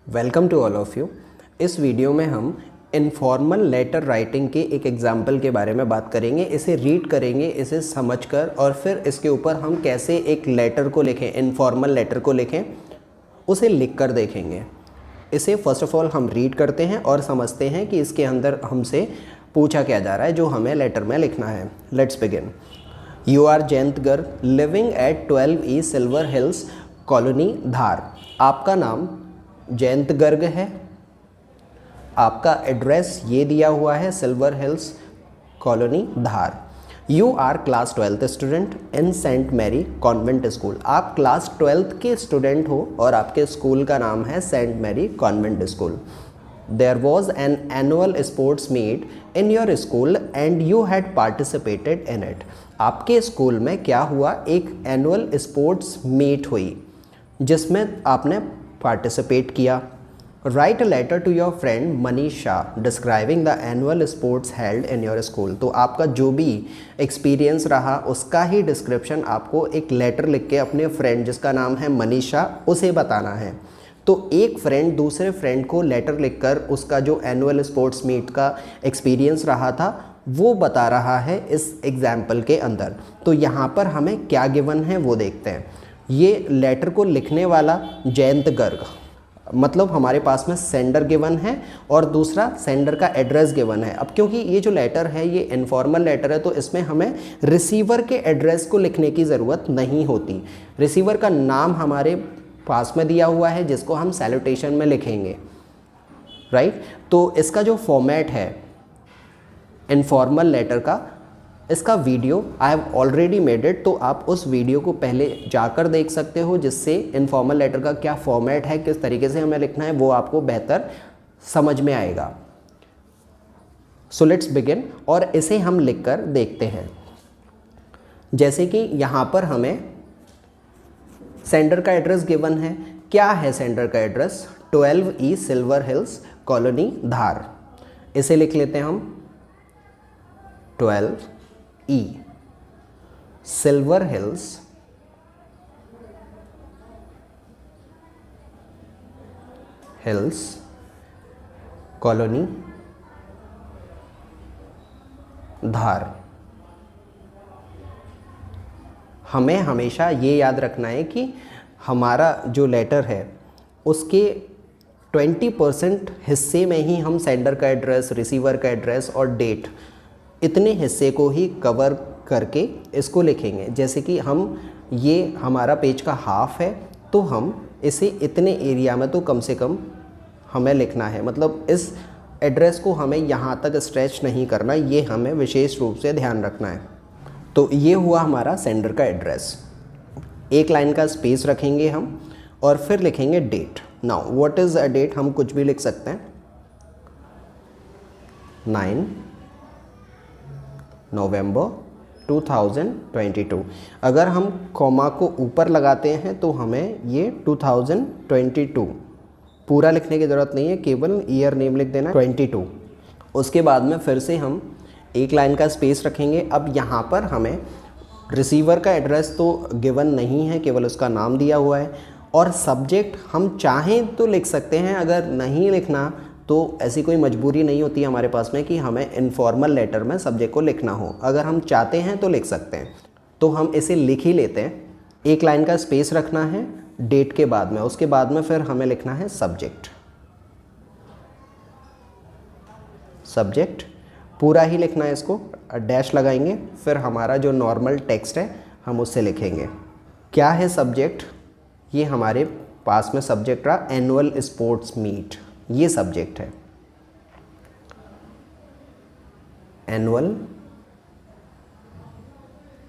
Welcome to all of you. इस video में हम इनफॉर्मल लेटर राइटिंग के एक एग्जाम्पल के बारे में बात करेंगे। इसे रीड करेंगे, इसे समझकर, और फिर इसके ऊपर हम कैसे एक लेटर को लिखें, इनफॉर्मल लेटर को लिखें, उसे लिखकर देखेंगे। इसे फर्स्ट ऑफ ऑल हम रीड करते हैं और समझते हैं कि इसके अंदर हमसे पूछा क्या जा रहा है जो हमें लेटर में लिखना है। Let's begin. You are Jayant Garg living at 12E silver hills colony Dhar. आपका नाम जयंत गर्ग है। आपका एड्रेस ये दिया हुआ है, silver hills colony Dhar. You are class 12th student in saint Mary convent school. आप क्लास 12th के स्टूडेंट हो और आपके स्कूल का नाम है saint Mary convent school. There was an annual sports meet in your school and you had participated in it. आपके school में क्या हुआ? एक एनुअल स्पोर्ट्स मीट हुई जिसमें आपने पार्टिसिपेट किया। Write a letter to your friend Manisha describing the annual sports held in your school. तो आपका जो भी एक्सपीरियंस रहा उसका ही डिस्क्रिप्शन आपको एक लेटर लिख के अपने फ्रेंड जिसका नाम है मनीषा उसे बताना है। तो एक फ्रेंड दूसरे फ्रेंड को लेटर लिखकर उसका जो एनुअल स्पोर्ट्स मीट का एक्सपीरियंस रहा था वो बता रहा है इस एग्जाम्पल के अंदर। तो यहाँ पर हमें क्या गिवन है वो देखते हैं। ये लेटर को लिखने वाला जयंत गर्ग, मतलब हमारे पास में सेंडर गिवन है और दूसरा सेंडर का एड्रेस गिवन है। अब क्योंकि ये जो लेटर है ये इनफॉर्मल लेटर है तो इसमें हमें रिसीवर के एड्रेस को लिखने की ज़रूरत नहीं होती। रिसीवर का नाम हमारे पास में दिया हुआ है जिसको हम सैल्यूटेशन में लिखेंगे, राइट। तो इसका जो फॉर्मेट है इनफॉर्मल लेटर का, इसका video I have already made it, तो आप उस वीडियो को पहले जाकर देख सकते हो जिससे इनफॉर्मल लेटर का क्या फॉर्मेट है, किस तरीके से हमें लिखना है, वो आपको बेहतर समझ में आएगा। सो लेट्स बिगिन और इसे हम लिखकर देखते हैं। जैसे कि यहाँ पर हमें सेंडर का एड्रेस गिवन है। क्या है सेंडर का address? 12E silver hills colony Dhar. इसे लिख लेते हैं हम 12E सिल्वर हिल्स कॉलोनी धार। हमें हमेशा ये याद रखना है कि हमारा जो लेटर है उसके 20% हिस्से में ही हम सेंडर का एड्रेस, रिसीवर का एड्रेस और डेट, इतने हिस्से को ही कवर करके इसको लिखेंगे। जैसे कि हम ये हमारा पेज का हाफ है तो हम इसे इतने एरिया में तो कम से कम हमें लिखना है, मतलब इस एड्रेस को हमें यहाँ तक स्ट्रेच नहीं करना, ये हमें विशेष रूप से ध्यान रखना है। तो ये हुआ हमारा सेंडर का एड्रेस। एक लाइन का स्पेस रखेंगे हम और फिर लिखेंगे date. Now what is a date? हम कुछ भी लिख सकते हैं। 9 नवंबर 2022। अगर हम कॉमा को ऊपर लगाते हैं तो हमें ये 2022 पूरा लिखने की ज़रूरत नहीं है, केवल ईयर नेम लिख देना 22। उसके बाद में फिर से हम एक लाइन का स्पेस रखेंगे। अब यहाँ पर हमें रिसीवर का एड्रेस तो गिवन नहीं है, केवल उसका नाम दिया हुआ है, और सब्जेक्ट हम चाहें तो लिख सकते हैं, अगर नहीं लिखना तो ऐसी कोई मजबूरी नहीं होती हमारे पास में कि हमें इनफॉर्मल लेटर में सब्जेक्ट को लिखना हो। अगर हम चाहते हैं तो लिख सकते हैं, तो हम इसे लिख ही लेते हैं। एक लाइन का स्पेस रखना है डेट के बाद में, उसके बाद में फिर हमें लिखना है सब्जेक्ट। सब्जेक्ट पूरा ही लिखना है, इसको डैश लगाएंगे, फिर हमारा जो नॉर्मल टेक्स्ट है हम उससे लिखेंगे। क्या है सब्जेक्ट? ये हमारे पास में सब्जेक्ट रहा एनुअल स्पोर्ट्स मीट, ये सब्जेक्ट है। एनुअल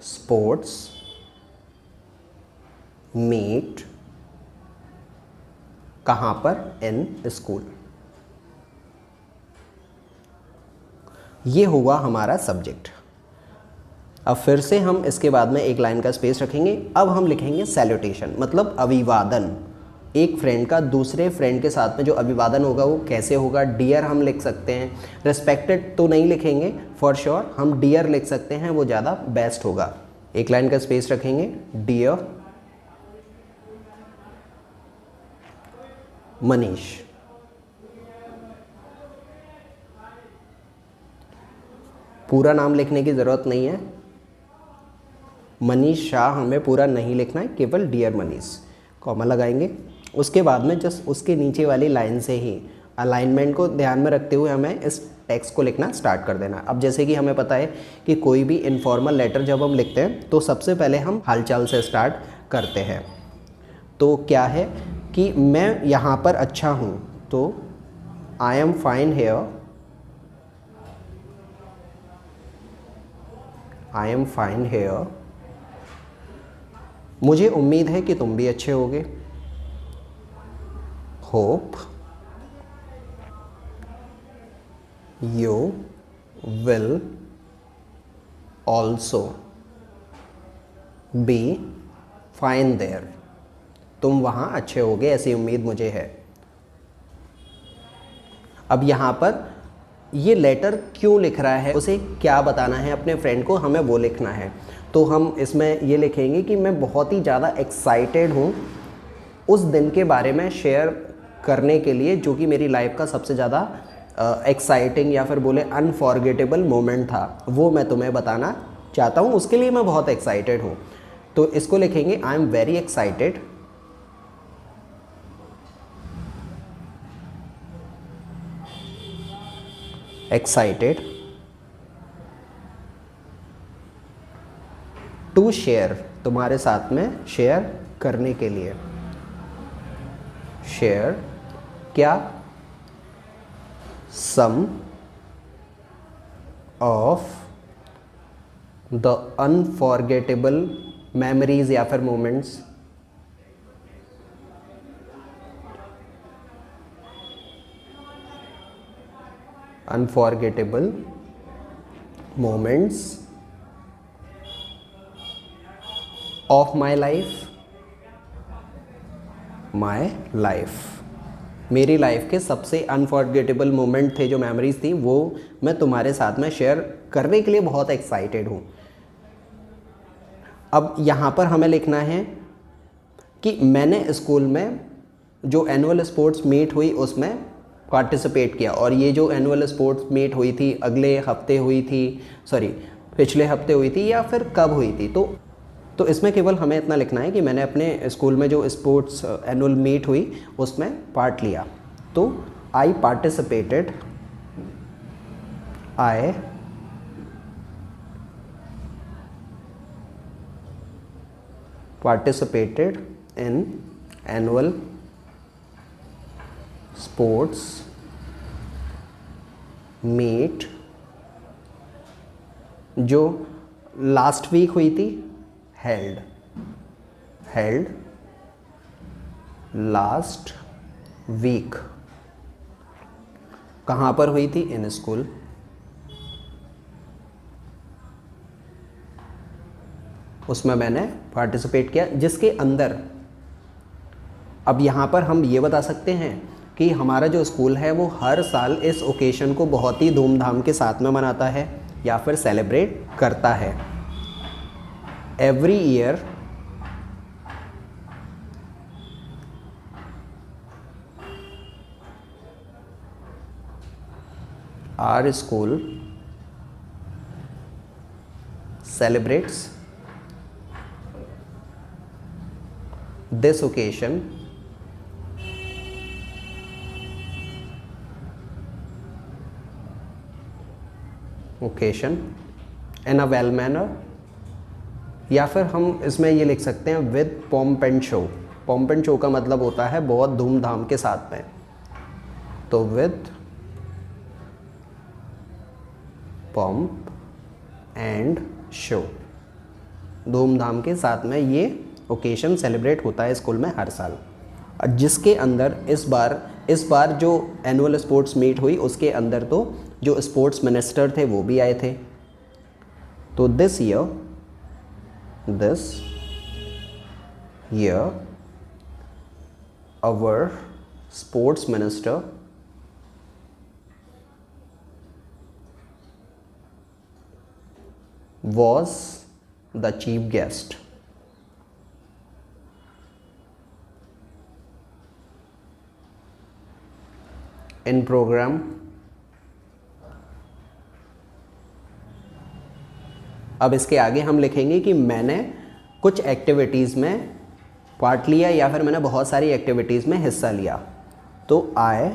स्पोर्ट्स मीट कहाँ पर? In school. ये हुआ हमारा सब्जेक्ट। अब फिर से हम इसके बाद में एक लाइन का स्पेस रखेंगे। अब हम लिखेंगे सैल्यूटेशन, मतलब अभिवादन। एक फ्रेंड का दूसरे फ्रेंड के साथ में जो अभिवादन होगा वो कैसे होगा? डियर हम लिख सकते हैं, रिस्पेक्टेड तो नहीं लिखेंगे फॉर श्योर, हम डियर लिख सकते हैं, वो ज़्यादा बेस्ट होगा। एक लाइन का स्पेस रखेंगे, डियर मनीष। पूरा नाम लिखने की ज़रूरत नहीं है, मनीष शाह हमें पूरा नहीं लिखना है, केवल डियर मनीष कॉमा लगाएंगे। उसके बाद में जस्ट उसके नीचे वाली लाइन से ही अलाइनमेंट को ध्यान में रखते हुए हमें इस टेक्स्ट को लिखना स्टार्ट कर देना। अब जैसे कि हमें पता है कि कोई भी इनफॉर्मल लेटर जब हम लिखते हैं तो सबसे पहले हम हालचाल से स्टार्ट करते हैं। तो क्या है कि मैं यहाँ पर अच्छा हूँ, तो I am fine here, I am fine here. मुझे उम्मीद है कि तुम भी अच्छे होगे, hope you will also be fine there. तुम वहाँ अच्छे होगे ऐसी उम्मीद मुझे है। अब यहाँ पर ये लेटर क्यों लिख रहा है, उसे क्या बताना है अपने फ्रेंड को, हमें वो लिखना है। तो हम इसमें ये लिखेंगे कि मैं बहुत ही ज़्यादा एक्साइटेड हूँ उस दिन के बारे में शेयर करने के लिए जो कि मेरी लाइफ का सबसे ज़्यादा एक्साइटिंग या फिर बोले अनफॉरगेटेबल मोमेंट था, वो मैं तुम्हें बताना चाहता हूँ, उसके लिए मैं बहुत एक्साइटेड हूँ। तो इसको लिखेंगे I am very excited to share, तुम्हारे साथ में शेयर करने के लिए, शेयर क्या, some of the unforgettable memories या फिर moments, unforgettable moments of my life, मेरी लाइफ के सबसे अनफॉरगेटेबल मोमेंट थे, जो मेमोरीज थी, वो मैं तुम्हारे साथ में शेयर करने के लिए बहुत एक्साइटेड हूँ। अब यहाँ पर हमें लिखना है कि मैंने स्कूल में जो एनुअल स्पोर्ट्स मीट हुई उसमें पार्टिसिपेट किया, और ये जो एनुअल स्पोर्ट्स मीट हुई थी अगले हफ्ते हुई थी, पिछले हफ्ते हुई थी या फिर कब हुई थी। तो इसमें केवल हमें इतना लिखना है कि मैंने अपने स्कूल में जो स्पोर्ट्स एनुअल मीट हुई उसमें पार्ट लिया। तो I participated in annual sports meet जो लास्ट वीक हुई थी, held लास्ट वीक। कहाँ पर हुई थी, इन स्कूल। उसमें मैंने पार्टिसिपेट किया, जिसके अंदर अब यहाँ पर हम ये बता सकते हैं कि हमारा जो स्कूल है वो हर साल इस ओकेशन को बहुत ही धूमधाम के साथ में मनाता है या फिर सेलिब्रेट करता है। Every year our school celebrates this occasion in a well manner, या फिर हम इसमें ये लिख सकते हैं with pomp and show। pomp and show का मतलब होता है बहुत धूमधाम के साथ में, तो विद pomp and show, धूमधाम के साथ में ये ओकेशन सेलिब्रेट होता है स्कूल में हर साल। जिसके अंदर इस बार जो एनुअल स्पोर्ट्स मीट हुई उसके अंदर तो जो स्पोर्ट्स मिनिस्टर थे वो भी आए थे। तो this year our sports minister was the chief guest। in program अब इसके आगे हम लिखेंगे कि मैंने कुछ एक्टिविटीज़ में पार्ट लिया या फिर मैंने बहुत सारी एक्टिविटीज़ में हिस्सा लिया। तो I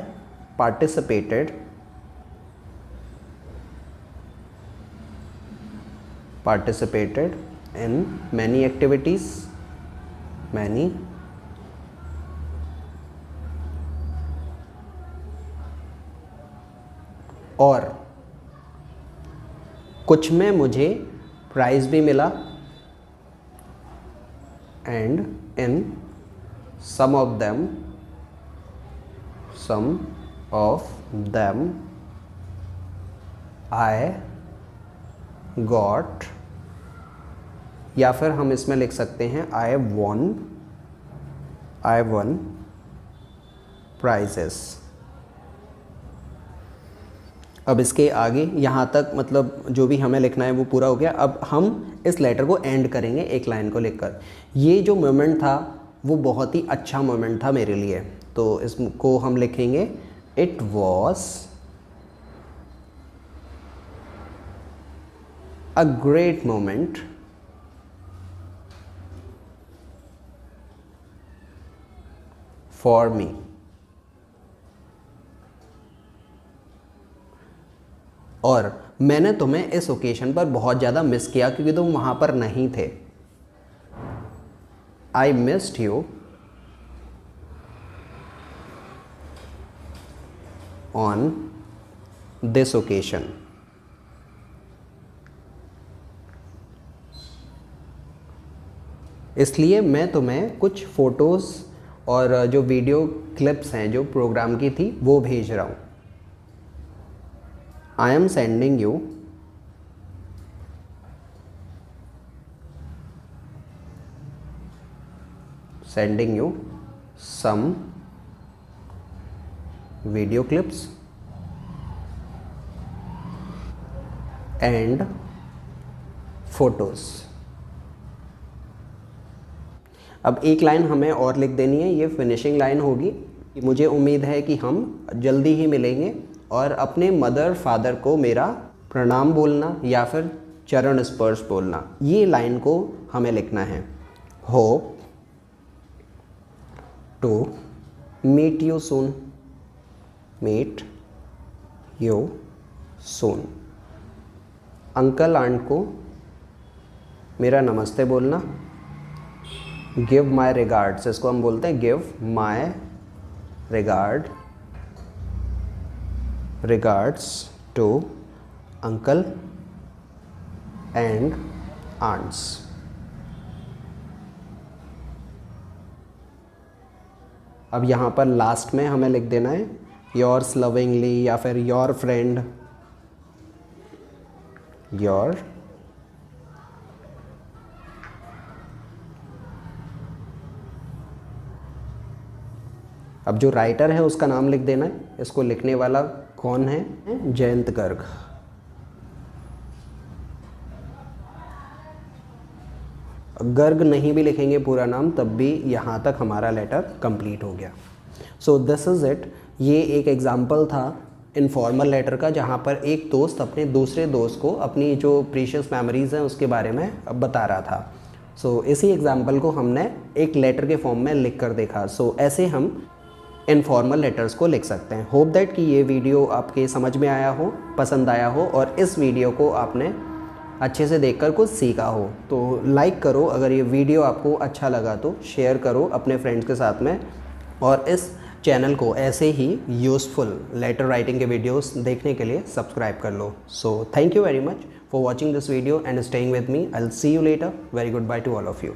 participated in many activities, many और कुछ में मुझे प्राइज़ भी मिला, and in some of them I got, या फिर हम इसमें लिख सकते हैं आई वन प्राइजेस। अब इसके आगे यहाँ तक मतलब जो भी हमें लिखना है वो पूरा हो गया। अब हम इस लेटर को एंड करेंगे एक लाइन को लिखकर। ये जो मोमेंट था वो बहुत ही अच्छा मोमेंट था मेरे लिए, तो इसको हम लिखेंगे it was a great moment for me. और मैंने तुम्हें इस ओकेशन पर बहुत ज़्यादा मिस किया क्योंकि तुम वहाँ पर नहीं थे। I missed you on this occasion. इसलिए मैं तुम्हें कुछ फ़ोटोज़ और जो वीडियो क्लिप्स हैं जो प्रोग्राम की थी वो भेज रहा हूँ। I am sending you some video clips and photos। अब एक लाइन हमें और लिख देनी है, ये फिनिशिंग लाइन होगी। मुझे उम्मीद है कि हम जल्दी ही मिलेंगे और अपने मदर फादर को मेरा प्रणाम बोलना या फिर चरण स्पर्श बोलना, ये लाइन को हमें लिखना है। Hope to meet you soon. Uncle aunt को मेरा नमस्ते बोलना। गिव माई रिगार्ड्स, इसको हम बोलते हैं give my regards to uncle and aunts। अब यहाँ पर लास्ट में हमें लिख देना है yours lovingly या फिर your friend, your अब जो राइटर है उसका नाम लिख देना है। इसको लिखने वाला कौन है? जयंत गर्ग। गर्ग नहीं भी लिखेंगे पूरा नाम तब भी यहाँ तक हमारा लेटर कंप्लीट हो गया। So this is it. ये एक एग्जाम्पल था इनफॉर्मल लेटर का, जहाँ पर एक दोस्त अपने दूसरे दोस्त को अपनी जो प्रीशियस मेमोरीज़ हैं उसके बारे में बता रहा था। सो इसी एग्जाम्पल को हमने एक लेटर के फॉर्म में लिख कर देखा। सो ऐसे हम इनफॉर्मल लेटर्स को लिख सकते हैं। होप दैट कि ये वीडियो आपके समझ में आया हो, पसंद आया हो और इस वीडियो को आपने अच्छे से देखकर कुछ सीखा हो। तो लाइक करो, अगर ये वीडियो आपको अच्छा लगा तो शेयर करो अपने फ्रेंड्स के साथ में, और इस चैनल को ऐसे ही यूज़फुल लेटर राइटिंग के वीडियोस देखने के लिए सब्सक्राइब कर लो। So thank you very much for watching this video and staying with me. I will see you later. Very good bye to all of you.